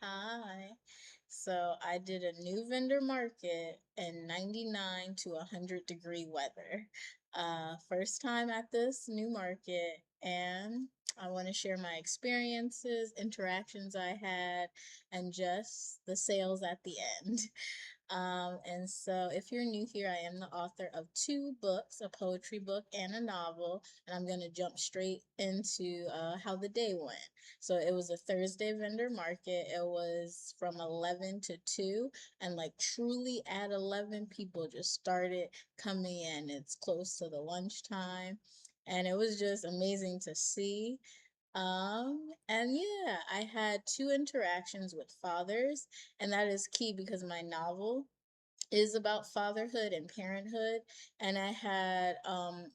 Hi. So I did a new vendor market in 99 to 100-degree weather. First time at this new market, and I want to share my experiences, interactions I had, and just the sales at the end. And so, if you're new here, I am the author of two books, a poetry book and a novel, and I'm going to jump straight into how the day went. So, it was a Thursday vendor market. It was from 11 to 2, and like truly at 11, people just started coming in. It's close to the lunchtime, and it was just amazing to see. And yeah, I had two interactions with fathers, and that is key because my novel is about fatherhood and parenthood. And I had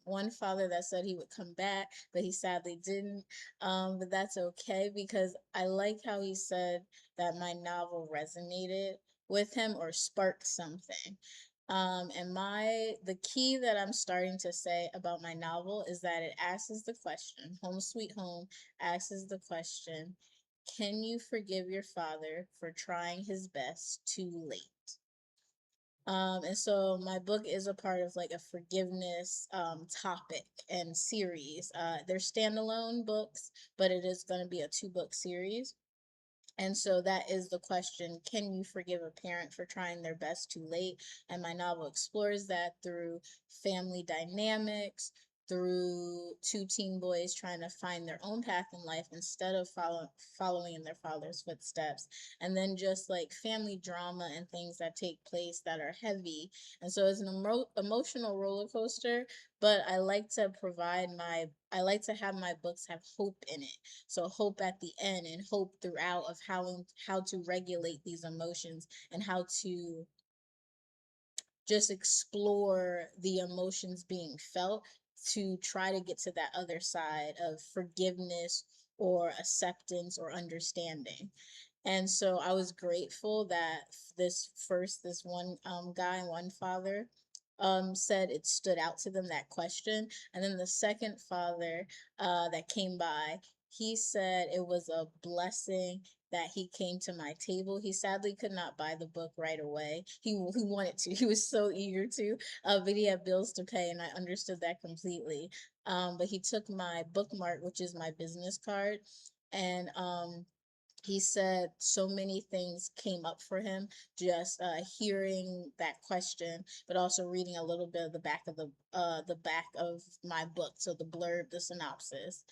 one father that said he would come back, but he sadly didn't. But that's okay because I like how he said that my novel resonated with him or sparked something. And the key that I'm starting to say about my novel is that it asks the question, Home Sweet Home asks the question, can you forgive your father for trying his best too late? And so my book is a part of like a forgiveness topic and series. They're standalone books, but it is going to be a two-book series. And so that is the question, can you forgive a parent for trying their best too late? And my novel explores that through family dynamics, through two teen boys trying to find their own path in life instead of following in their father's footsteps. And then just like family drama and things that take place that are heavy. And so it's an emotional roller coaster, but I like to have my books have hope in it. So hope at the end and hope throughout of how to regulate these emotions and how to just explore the emotions being felt to try to get to that other side of forgiveness or acceptance or understanding. And so I was grateful that this one guy, one father, said it stood out to them, that question. And then the second father that came by, he said it was a blessing that he came to my table. He sadly could not buy the book right away. He wanted to. He was so eager to, but he had bills to pay, and I understood that completely. But he took my bookmark, which is my business card, and he said so many things came up for him just hearing that question, but also reading a little bit of the back of my book, so the blurb, the synopsis.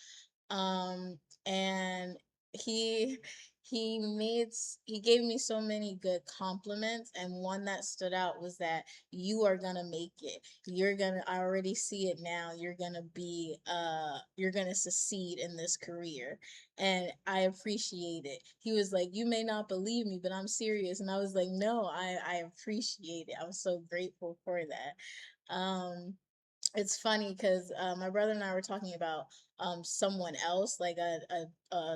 And he he gave me so many good compliments, and one that stood out was that you are gonna make it. I already see it now. You're gonna succeed in this career, and I appreciate it. He was like, you may not believe me, but I'm serious. And I was like, no, I appreciate it. I'm so grateful for that. It's funny because my brother and I were talking about someone else, like a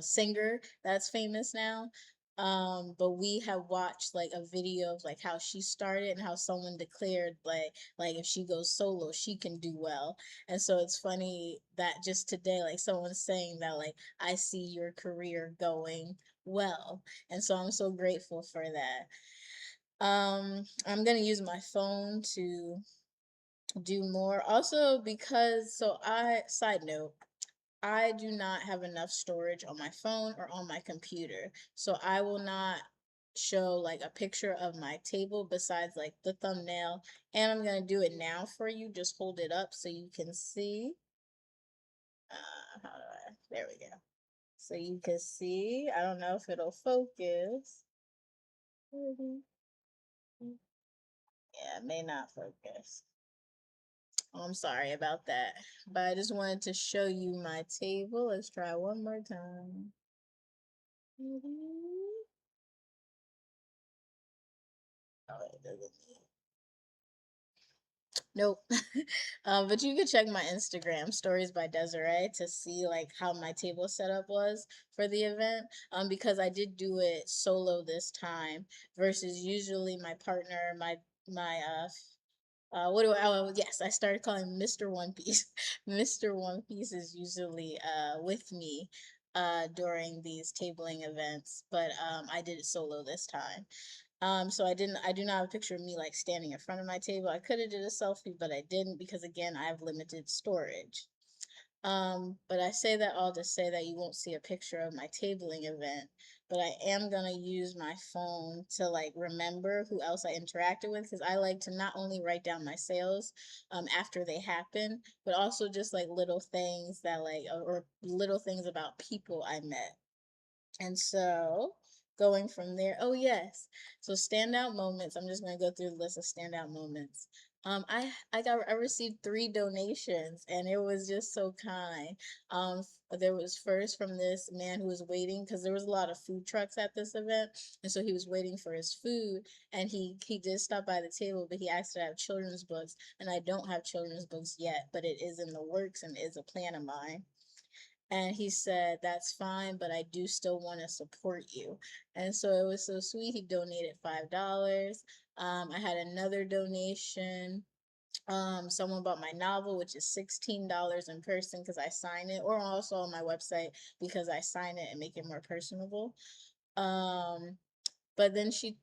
singer that's famous now. But we have watched like a video of like how she started and how someone declared like if she goes solo, she can do well. And so it's funny that just today, like someone's saying that like I see your career going well. And so I'm so grateful for that. I'm gonna use my phone to do more. Also, because, side note, I do not have enough storage on my phone or on my computer. So I will not show like a picture of my table besides like the thumbnail. And I'm going to do it now for you. Just hold it up so you can see. There we go. So you can see. I don't know if it'll focus. Yeah, it may not focus. I'm sorry about that. But I just wanted to show you my table. Let's try one more time. Oh, it doesn't. Nope. But you could check my Instagram, Stories by Desiree, to see like how my table setup was for the event. Because I did do it solo this time versus usually my partner, my what do I, oh, yes, I started calling Mr. One Piece. Mr. One Piece is usually with me. during these tabling events, but I did it solo this time. So I do not have a picture of me like standing in front of my table. I could have did a selfie, but I didn't because again, I have limited storage. But I say that all to say that you won't see a picture of my tabling event, but I am gonna use my phone to like remember who else I interacted with because I like to not only write down my sales after they happen, but also just like little things that like or little things about people I met. And so going from there, oh yes. So standout moments. I'm just gonna go through the list of standout moments. I received 3 donations and it was just so kind. There was first from this man who was waiting because there was a lot of food trucks at this event, and so he was waiting for his food. And he did stop by the table, but he asked to have children's books, and I don't have children's books yet, but it is in the works and is a plan of mine. And he said, "That's fine, but I do still want to support you." And so it was so sweet. He donated $5. I had another donation. Someone bought my novel, which is $16 in person because I sign it, or also on my website because I sign it and make it more personable. Um, but then she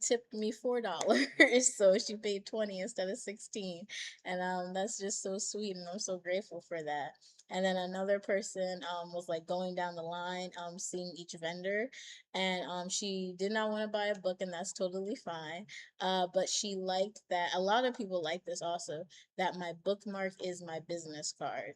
tipped me $4, so she paid 20 instead of 16, and that's just so sweet, and I'm so grateful for that. And then another person was like going down the line, seeing each vendor, and she did not want to buy a book, and that's totally fine. But she liked that a lot of people like this also, that my bookmark is my business card.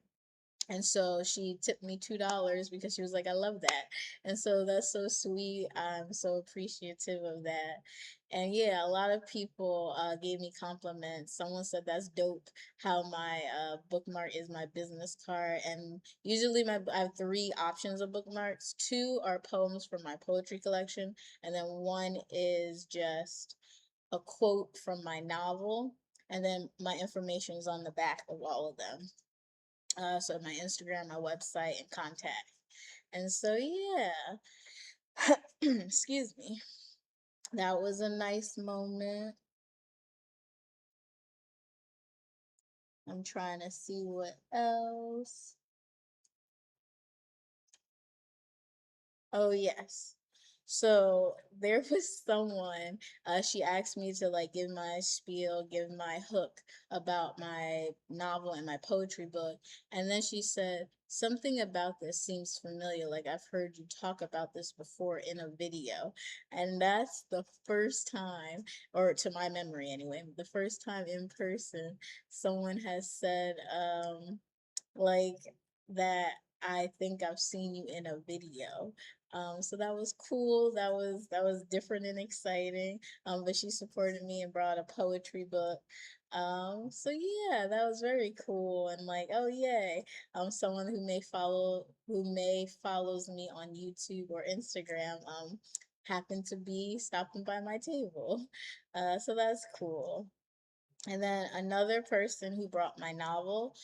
And so she tipped me $2 because she was like, "I love that." And so that's so sweet. I'm so appreciative of that. And yeah, a lot of people gave me compliments. Someone said that's dope how my bookmark is my business card. And usually I have 3 options of bookmarks. 2 are poems from my poetry collection, and then 1 is just a quote from my novel. And then my information is on the back of all of them. So my Instagram, my website, and contact. And so yeah, excuse me. That was a nice moment. I'm trying to see what else. Oh yes. So there was someone, she asked me to like give my spiel, give my hook about my novel and my poetry book. And then she said, "Something about this seems familiar. Like I've heard you talk about this before in a video." And that's the first time, or to my memory anyway, the first time in person someone has said, like that I think I've seen you in a video. So that was cool. That was different and exciting. But she supported me and brought a poetry book. So yeah, that was very cool. And like, oh yay, someone who may follows me on YouTube or Instagram, happened to be stopping by my table. So that's cool. And then another person who brought my novel,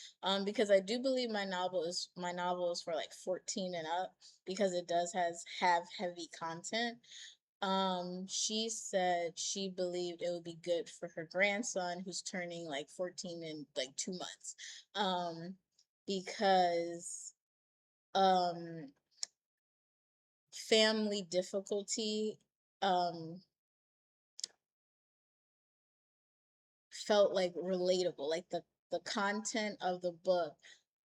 because I do believe my novel is for like 14 and up because it does has have heavy content. She said she believed it would be good for her grandson who's turning like 14 in like 2 months. Because um family difficulty um felt like relatable, like the content of the book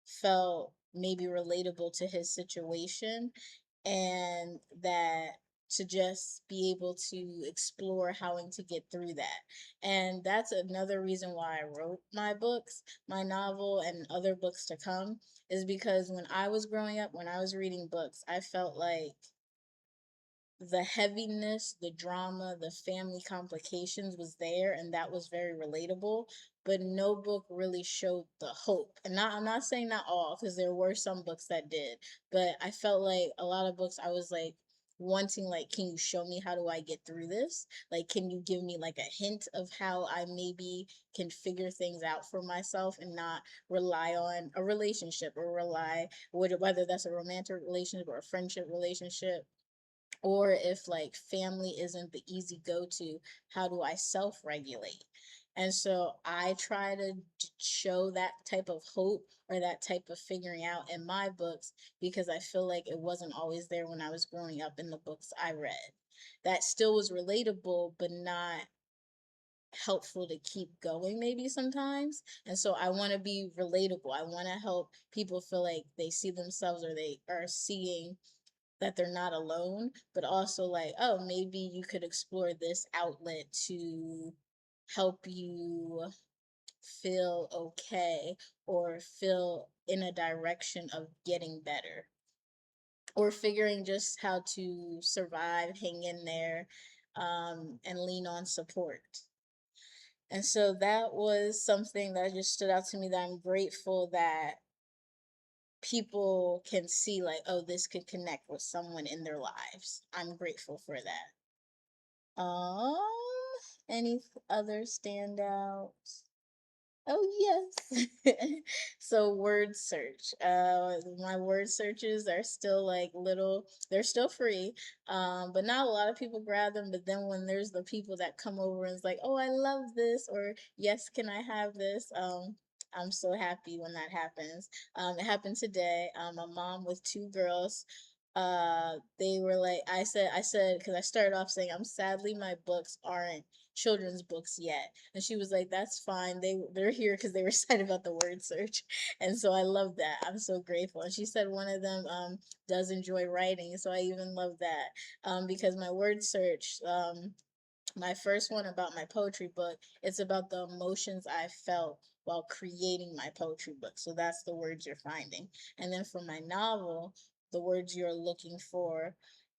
felt maybe relatable to his situation, and that to just be able to explore how to get through that. And that's another reason why I wrote my books, my novel, and other books to come, is because when I was growing up, when I was reading books, I felt like the heaviness, the drama, the family complications was there, and that was very relatable. But no book really showed the hope. And I'm not saying not all, because there were some books that did, but I felt like a lot of books I was like wanting, like, can you show me, how do I get through this? Like, can you give me like a hint of how I maybe can figure things out for myself and not rely on a relationship, or rely, whether that's a romantic relationship or a friendship relationship, or if like family isn't the easy go to, how do I self regulate? And so I try to show that type of hope or that type of figuring out in my books because I feel like it wasn't always there when I was growing up in the books I read. That still was relatable, but not helpful to keep going maybe sometimes. And so I want to be relatable. I want to help people feel like they see themselves or they are seeing that they're not alone, but also like, oh, maybe you could explore this outlet to help you feel okay or feel in a direction of getting better or figuring just how to survive, hang in there, and lean on support. And so that was something that just stood out to me that I'm grateful that people can see, like, oh, this could connect with someone in their lives. I'm grateful for that. Um, any other standouts? Oh yes. So word search. My word searches are still like little, they're still free. But not a lot of people grab them. But then when there's the people that come over and it's like, oh, I love this, or yes, can I have this? I'm so happy when that happens. It happened today. A mom with two girls, they were like, I said because I started off saying I'm sadly my books aren't children's books yet, and she was like, that's fine, they're here because they were excited about the word search. And so I love that. I'm so grateful. And she said one of them does enjoy writing, so I even love that, because my word search, my first one about my poetry book, it's about the emotions I felt while creating my poetry book. So that's the words you're finding. And then for my novel, the words you're looking for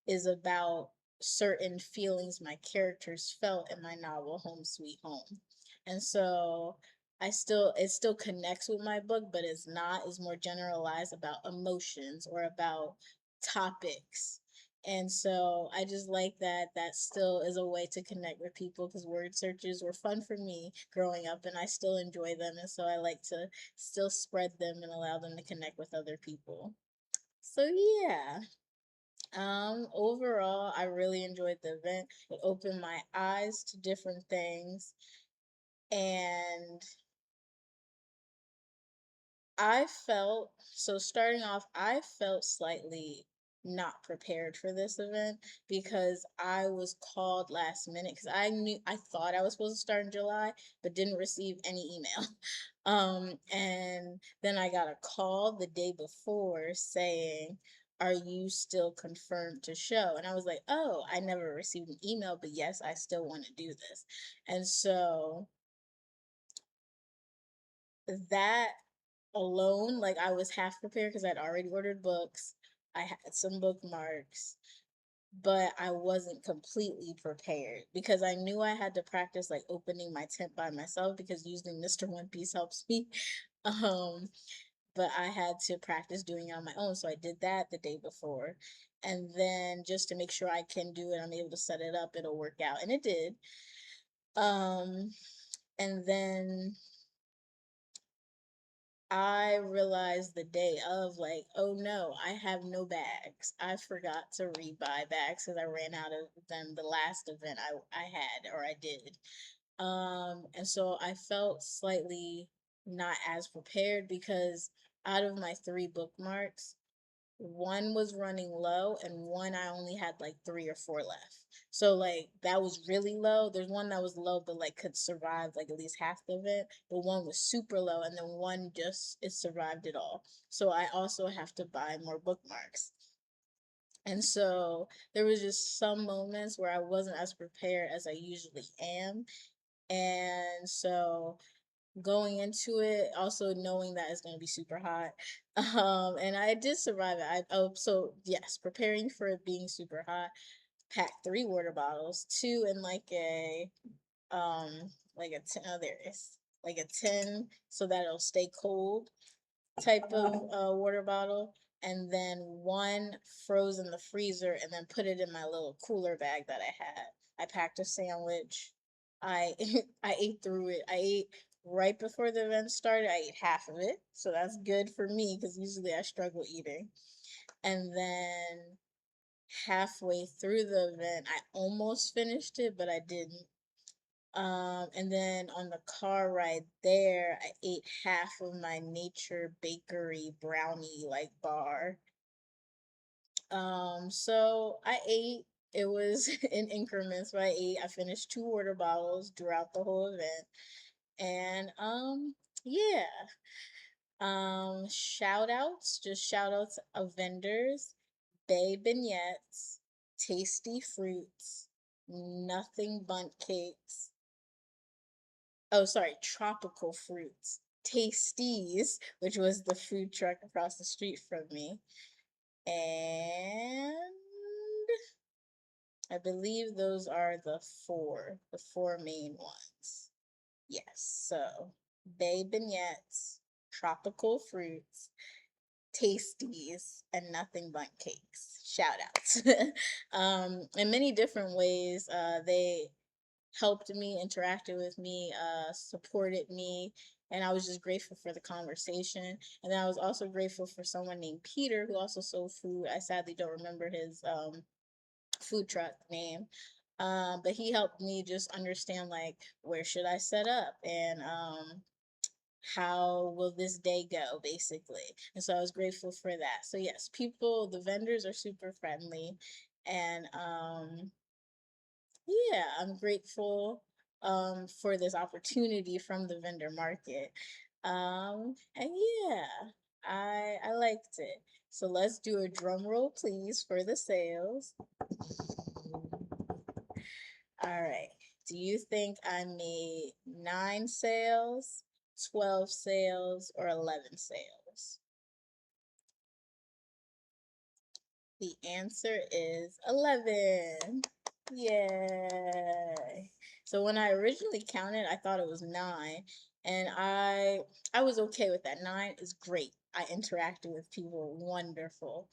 is about certain feelings my characters felt in my novel, Home Sweet Home. And so it still connects with my book, but it's more generalized about emotions or about topics. And so I just like that that still is a way to connect with people because word searches were fun for me growing up and I still enjoy them. And so I like to still spread them and allow them to connect with other people. So yeah. Overall, I really enjoyed the event. It opened my eyes to different things, and starting off, I felt slightly not prepared for this event because I was called last minute because I thought I was supposed to start in July, but didn't receive any email. And then I got a call the day before saying, are you still confirmed to show? And I was like, oh, I never received an email, but yes, I still want to do this. And so that alone, like I was half prepared because I'd already ordered books. I had some bookmarks, but I wasn't completely prepared because I knew I had to practice like opening my tent by myself because using Mr. One Piece helps me. Um, but I had to practice doing it on my own. So I did that the day before. And then just to make sure I can do it, I'm able to set it up, it'll work out. And it did. Um, and then I realized the day of, like, oh no, I have no bags. I forgot to rebuy bags because I ran out of them the last event I had or I did. And so I felt slightly not as prepared because out of my three bookmarks, one was running low and one I only had like three or four left. So like that was really low. There's one that was low but like could survive like at least half of it, but one was super low and then one just it survived it all. So I also have to buy more bookmarks. And so there was just some moments where I wasn't as prepared as I usually am. And so going into it, also knowing that it's going to be super hot. And I did survive it. So yes, preparing for it being super hot, packed three water bottles, two in um, like a tin, oh, there it is, like a tin so that it'll stay cold type of water bottle, and then one froze in the freezer, and then put it in my little cooler bag that I had. I packed a sandwich. I I ate through it. I ate right before the event started. I ate half of it, so that's good for me because usually I struggle eating. And then halfway through the event, I almost finished it, but I didn't. And then on the car ride there, I ate half of my Nature Bakery brownie like bar. So I ate. It was in increments, but I ate. I finished 2 water bottles throughout the whole event, and yeah. Shout outs of vendors, Bay Beignets, Tasty Fruits, Nothing Bundt Cakes. Oh, sorry, Tropical Fruits, Tasties, which was the food truck across the street from me, and I believe those are the four main ones. Yes, so Bay Beignets, Tropical Fruits, Tasties, and Nothing But Cakes. Shout outs. In many different ways, they helped me, interacted with me, supported me, and I was just grateful for the conversation. And then I was also grateful for someone named Peter who also sold food. I sadly don't remember his food truck name. But he helped me just understand like where should I set up and how will this day go basically. And so I was grateful for that. So yes, people, the vendors are super friendly, and yeah, I'm grateful for this opportunity from the vendor market. And yeah, I liked it. So let's do a drum roll please for the sales. All right. Do you think I made 9 sales, 12 sales, or 11 sales? The answer is 11. Yay. So when I originally counted, I thought it was 9, and I was okay with that. 9 is great. I interacted with people, wonderful.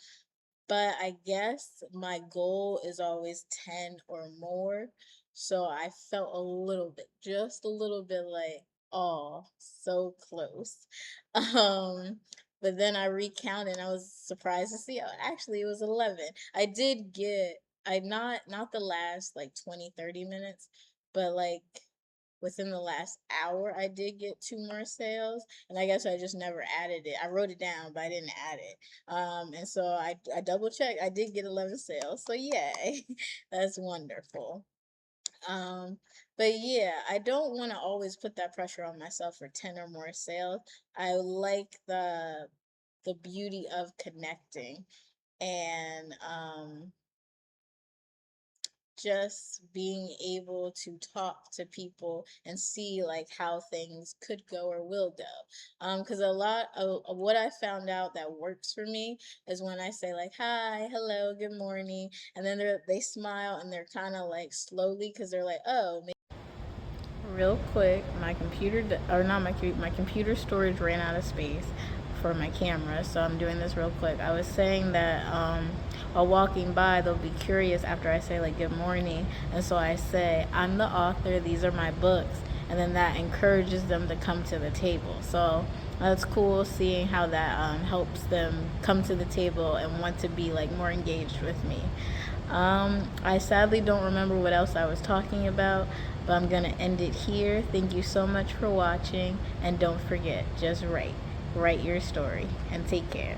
But I guess my goal is always 10 or more. So I felt a little bit, just a little bit like, oh, so close. Um, but then I recounted and I was surprised to see, oh, actually it was 11. I did get, I not the last like 20, 30 minutes, but like within the last hour, I did get 2 more sales, and I guess I just never added it. I wrote it down, but I didn't add it. And so I double checked. I did get 11 sales, so yay, that's wonderful. Um, but yeah, I don't want to always put that pressure on myself for 10 or more sales. I like the beauty of connecting and just being able to talk to people and see like how things could go or will go. Because a lot of what I found out that works for me is when I say like hi, hello, good morning, and then they smile and they're kind of like slowly because they're like, oh, real quick, my computer or not my computer storage ran out of space for my camera, so I'm doing this real quick. I was saying that while walking by, they'll be curious after I say like good morning, and so I say I'm the author. These are my books, and then that encourages them to come to the table. So that's cool seeing how that helps them come to the table and want to be like more engaged with me. I sadly don't remember what else I was talking about, but I'm going to end it here. Thank you so much for watching, and don't forget, just write. Write your story, and take care.